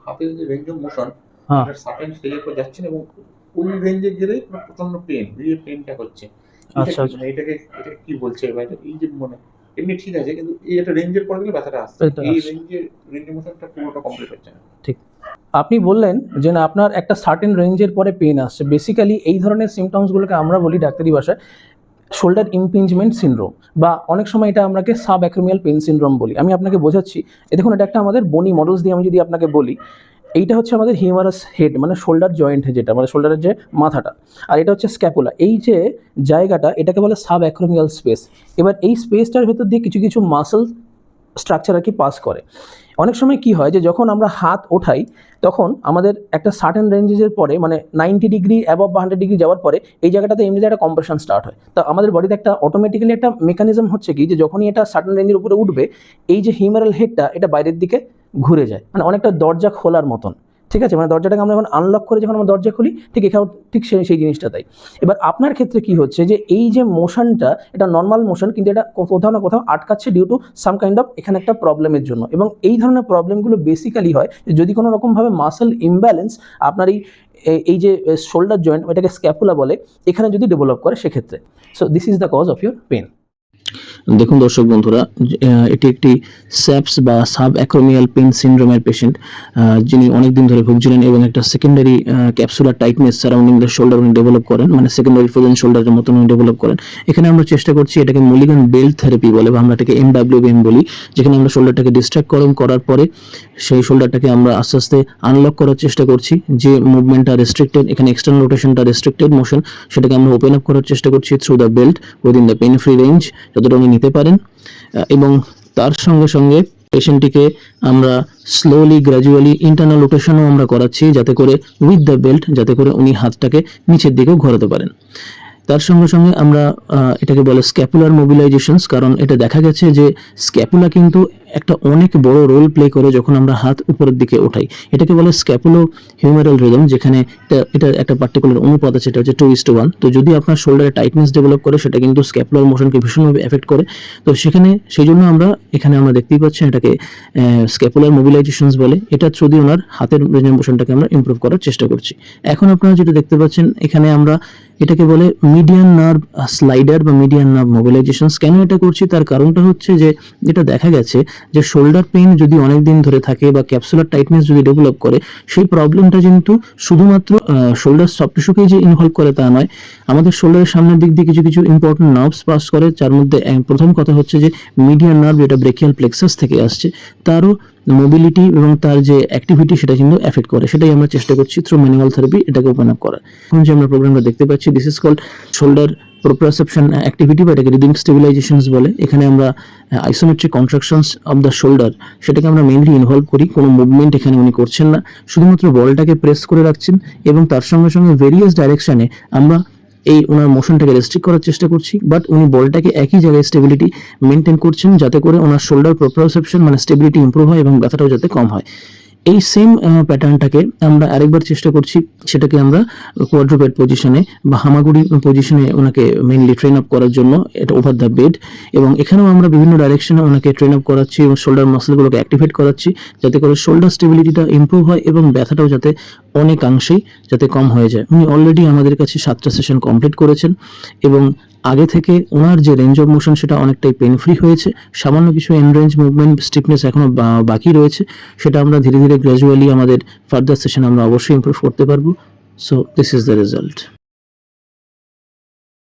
হাতের যে range of motion হ্যাঁ, সার্টেন স্টেজের পর যাচ্ছেন এবং ওই রেঞ্জে গেলেই প্রচন্ড পেন, এই পেনটা হচ্ছে। এটা আচ্ছা কি আচ্ছা, মানে এটা কি বলছে বা এই যে মানে এমনি ঠিক আছে, কিন্তু এই একটা রেঞ্জের পর গেলে ব্যথাটা আসছে, এটা এই আসছে, রেঞ্জ মোশনটা পুরোটা কমপ্লিট হচ্ছে না। ঠিক। আপনি বললেন যে না আপনার একটা সার্টেন রেঞ্জের পরে পেন আসছে। বেসিক্যালি এই ধরনের সিমটমসগুলোকে আমরা বলি ডাক্তারি ভাষায় শোল্ডার ইমপিঞ্জমেন্ট সিনড্রোম, বা অনেক সময় এটা আমরাকে সাব অ্যাক্রোমিয়াল পেন সিনড্রোম বলি। আমি আপনাকে বোঝাচ্ছি। দেখুন, এটা একটা আমাদের বনি মডেলস দিয়ে আমি যদি আপনাকে বলি, এইটা হচ্ছে আমাদের হিউমারাস হেড, মানে শোল্ডার জয়েন্ট, যেটা মানে শোল্ডারের যে মাথাটা, আর এটা হচ্ছে স্ক্যাপুলা। এই যে জায়গাটা, এটাকে বলে সাব অ্যাক্রোমিয়াল স্পেস। এবার এই স্পেসটার ভেতর দিয়ে কিছু কিছু মাসল স্ট্রাকচার আর কি পাস করে। অনেক সময় কি হয় যে যখন আমরা হাত ওঠাই, তখন আমাদের একটা সার্টেন রেঞ্জের পরে, মানে 90 ডিগ্রি অ্যাবভ বা 100 ডিগ্রি যাওয়ার পরে এই জায়গাটাতে এমনিতে একটা কম্প্রেশন স্টার্ট হয়। তো আমাদের বডিতে একটা অটোমেটিক্যালি একটা মেকানিজম হচ্ছে কি, যে যখনই এটা সার্টেন রেঞ্জের উপরে উঠবে, এই যে হিউমেরাল হেডটা এটা বাইরের দিকে ঘুরে যায়, মানে অনেকটা দরজা খোলার মতন। ঠিক আছে, মানে দরজাটাকে আমরা যখন আনলক করে যখন আমরা দরজা খুলি, ঠিক এখানেও ঠিক সেই জিনিসটা তাই। এবার আপনার ক্ষেত্রে কি হচ্ছে, যে এই যে মোশনটা, এটা নর্মাল মোশন, কিন্তু এটা কোথাও না কোথাও আটকাচ্ছে due to some kind of এখানে একটা প্রবলেমের জন্য। এবং এই ধরনের প্রবলেমগুলো বেসিক্যালি হয় যদি কোনো রকমভাবে মাসল ইমব্যালেন্স আপনার এই যে শোল্ডার জয়েন্ট, এটাকে স্ক্যাপুলা বলে, এখানে যদি ডেভেলপ করে সেক্ষেত্রে। So this is the cause of your pain. দেখুন দর্শক বন্ধুরা, এটি একটি স্যাপস বা সাব অ্যাক্রোমিয়াল পেন সিনড্রোমের পেশেন্ট, যিনি অনেকদিন ধরে ভুগছিলেন এবং একটা secondary capsular tightness surrounding the shoulder উনি ডেভেলপ করেন, মানে সেকেন্ডারি ফ্রোজেন শোল্ডারের মতন উনি ডেভেলপ করেন। এখানে আমরা চেষ্টা করছি, এটাকে মলিগান বেল্ট থেরাপি বলে, বা আমরা এটাকে MWBM বলি, যেখানে আমরা শোল্ডারটাকে ডিস্ট্রাক্ট করার পরে সেই শোল্ডারটাকে আমরা আস্তে আস্তে আনলক করার চেষ্টা করছি। যে মুভমেন্টটা রেস্ট্রিক্টেড, এখানে এক্সটার্নাল রোটেশনটা রেস্ট্রিক্টেড মোশন, সেটাকে আমরা ওপেন আপ করার চেষ্টা করছি through the belt within the pain free range, যতটা উনি নিতে পারেন। এবং তার সঙ্গে সঙ্গে পেশেন্টটিকে আমরা স্লোলি গ্র্যাজুয়ালি ইন্টারনাল রোটেশনও আমরা করাচ্ছি, যাতে করে উইথ দ্য বেল্ট, যাতে করে উনি হাতটাকে নিচের দিকেও ঘোরাতে পারেন। তার সঙ্গে সঙ্গে আমরা এটাকে বলে স্ক্যাপুলার মোবিলাইজেশনস, কারণ এটা দেখা গেছে যে স্ক্যাপুলা কিন্তু একটা অনেক বড় রোল প্লে করে যখন আমরা হাত উপরের দিকে ওঠাই। এটাকে বলে স্ক্যাপুলো হিউমেরাল রিদম, যেখানে এটা একটা পার্টিকুলার অনুপাত আছে, এটা হচ্ছে 2:1। তো যদি আপনার শোল্ডারে টাইটনেস ডেভেলপ করে, সেটা কিন্তু স্ক্যাপুলার মোশনকে ভীষণভাবে এফেক্ট করে। তো সেই জন্য এখানে আমরা দেখতেই পাচ্ছি এটাকে স্ক্যাপুলার মোবিলাইজেশনস বলে। এটা থ্রু দিয়ে ওনার হাতের রেঞ্জ অফ মোশনটাকে আমরা ইমপ্রুভ করার চেষ্টা করছি। এখন আপনারা যেটা দেখতে পাচ্ছেন, এখানে আমরা এটাকে বলে মিডিয়ান নার্ভ স্লাইডার বা মিডিয়ান নার্ভ মোবিলাইজেশন। কেন এটা করছি, তার কারণটা হচ্ছে যে যেটা দেখা গেছে যে শোল্ডার পেইন যদি অনেক দিন ধরে থাকে বা ক্যাপসুলার টাইটনেস যদি ডেভেলপ করে, সেই প্রবলেমটা কিন্তু শুধুমাত্র শোল্ডার সফট টিস্যুকেই যে ইনভলভ করে তা নয়। আমাদের শোল্ডারের সামনের দিক দিয়ে কিছু কিছু ইম্পর্টেন্ট নার্ভস পাস করে, যার মধ্যে প্রথম কথা হচ্ছে যে মিডিয়ান নার্ভ, যেটা ব্রেকিয়াল প্লেক্সাস থেকে আসছে, তারও মোবিলিটি এবং তার যে অ্যাক্টিভিটি সেটা কিন্তু এফেক্ট করে। সেটাই আমরা চেষ্টা করছি থ্রু ম্যানুয়াল থেরাপি এটাকে ওপেন আপ করা। এখন যে আমরা প্রোগ্রামটা দেখতে পাচ্ছি, this is called shoulder proprioception activity, বা এটাকে রিডিং স্টেবিলাইজেশনস বলে। এখানে আমরা isometric contractions of the shoulder, সেটাকে আমরা মেইনলি ইনভলভ করি। কোনো মুভমেন্ট এখানে উনি করছেন না, শুধুমাত্র বলটাকে প্রেস করে রাখছেন, এবং তার সঙ্গে সঙ্গে ভেরিয়াস ডাইরেকশনে আমরা এই ওনার মোশনটাকে রেস্ট্রিক্ট করার চেষ্টা করছি, বাট উনি বলটাকে একই জায়গায় স্টেবিলিটি মেনটেন করছেন, যাতে করে ওনার শোল্ডার প্রোপ্রিওসেপশন মানে স্টেবিলিটি ইমপ্রুভ হয় এবং ব্যথাটাও যাতে কম হয়। এই সেম প্যাটার্নটাকে আমরা আরেকবার চেষ্টা করছি, সেটাকে আমরা কোয়াড্রুপেড পজিশনে বা হামাগুড়ি পজিশনে ওনাকে মেইনলি ট্রেন আপ করার জন্য, এটা ওভার দ্য বেড। এবং এখানেও আমরা বিভিন্ন ডাইরেকশনে ওনাকে ট্রেন আপ করাচ্ছি এবং শোল্ডার মাসলগুলোকে অ্যাক্টিভেট করাচ্ছি, যাতে করে শোল্ডার স্টেবিলিটিটা ইমপ্রুভ হয় এবং ব্যথাটাও যাতে অনেকাংশেই যাতে কম হয়ে যায়। উনি অলরেডি আমাদের কাছে 7টা সেশন কমপ্লিট করেছেন, এবং আগে থেকে ওনার যে রেঞ্জ অফ মোশন সেটা অনেকটাই পেন ফ্রি হয়েছে। সামান্য কিছু এন্ড রেঞ্জ মুভমেন্ট স্টিফনেস এখনো বাকি রয়েছে, সেটা আমরা ধীরে ধীরে গ্র্যাজুয়ালি আমাদের ফার্দার সেশন আমরা অবশ্যই ইমপ্রুভ করতে পারবো। So this is the result.